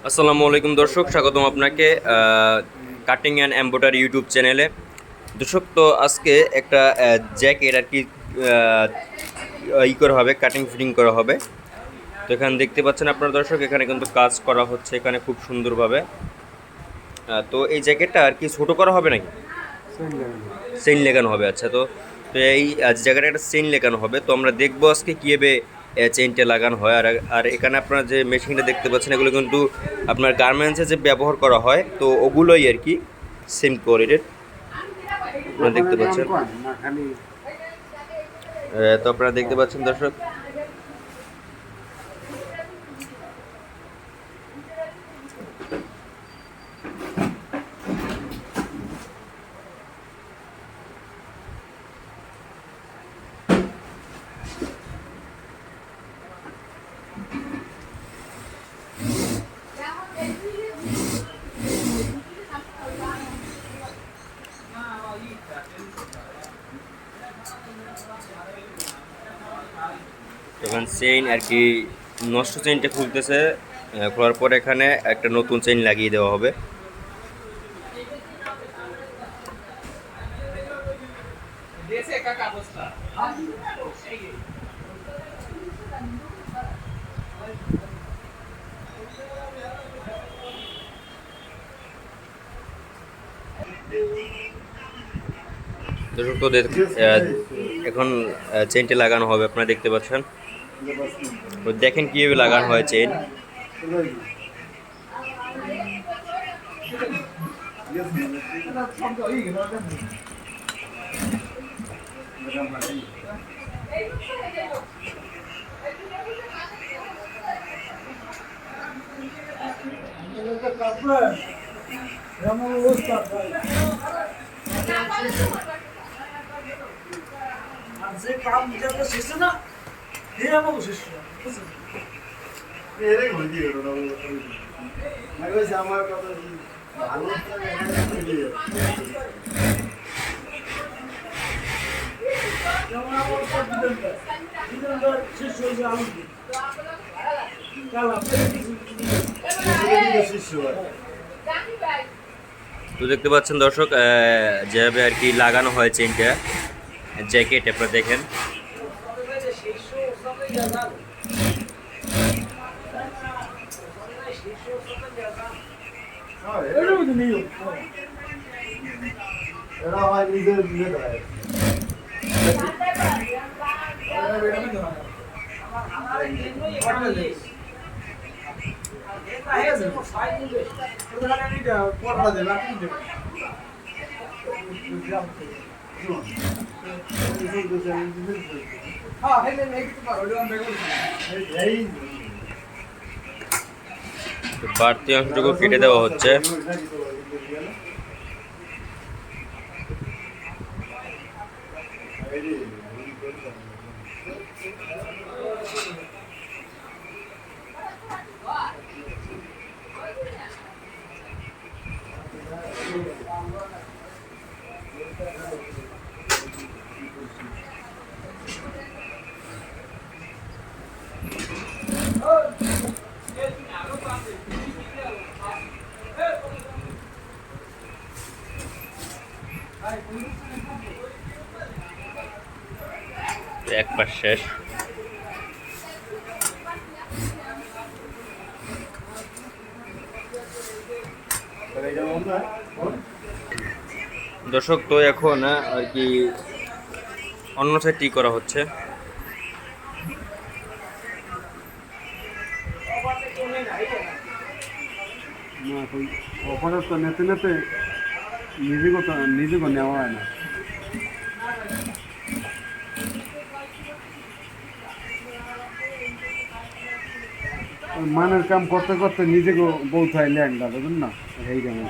আসসালামু আলাইকুম দর্শক, স্বাগতম আপনাকে কাটিং অ্যান্ড এমব্রয়ডারি ইউটিউব চ্যানেলে। দর্শক, তো আজকে একটা জ্যাকেট আর কি করা হবে, কাটিং ফিটিং করা হবে। তো এখানে দেখতে পাচ্ছেন আপনারা দর্শক, এখানে কিন্তু কাজ করা হচ্ছে এখানে খুব সুন্দরভাবে। তো এই জ্যাকেটটা আর কি ছোটো করা হবে নাকি চেইন লেগানো হবে? আচ্ছা, তো তো এই জায়গাটা একটা চেইন লেগানো হবে। তো আমরা দেখবো আজকে কীভাবে চেইনটা লাগানো হয়। আর আর এখানে আপনারা যে মেশিনটা দেখতে পাচ্ছেন, এগুলো কিন্তু আপনার গার্মেন্টসে যে ব্যবহার করা হয়, তো ওগুলোই আর কি সেম কোয়ালিটির আপনারা দেখতে পাচ্ছেন। তো আপনারা দেখতে পাচ্ছেন দর্শক, এখন চেইন আর কি নষ্ট চেইনটা খুলতেছে। খোলার পর এখানে একটা নতুন চেইন লাগিয়ে দেওয়া হবে। দর্শক, তো এখন চেইনটা লাগানো হবে, আপনারা দেখতে পাচ্ছেন। তো দেখেন কীভাবে লাগানো হয় চেইন। যে কাম যেটা শেষ না দিয়ে আমাকে শেষ এরে ঘুরে দিয়ে ওরা আমি বলছি আমার কথা কি ভালো দিয়ে যেমন আমার সব দিন শেষ হয়েছে আমি কাল শেষ হয়। তো দেখতে পাচ্ছেন দর্শক, যেভাবে আর কি লাগানো হয় চেইনটা জ্যাকেট, আপনারা দেখেন। এরা হয় নিজের নিজে ধরে বাড়তি অংশটুকু কেটে দেওয়া হচ্ছে। এক পাশ শেষ। দর্শক, তো এখন আর কি অন্য সাইডটি করা হচ্ছে। অফারের তো নেতে নেতে নিজেকে নেওয়া হয় না। মানের কাম করতে করতে নিজেকে বউ থাইলে একটা বুঝুন না এই কেমন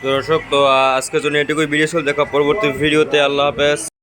দর্শক, তো আজকের জন্য এটুকুই ভিডিও ছিল। দেখা পরবর্তী ভিডিওতে। আল্লাহ হাফেজ।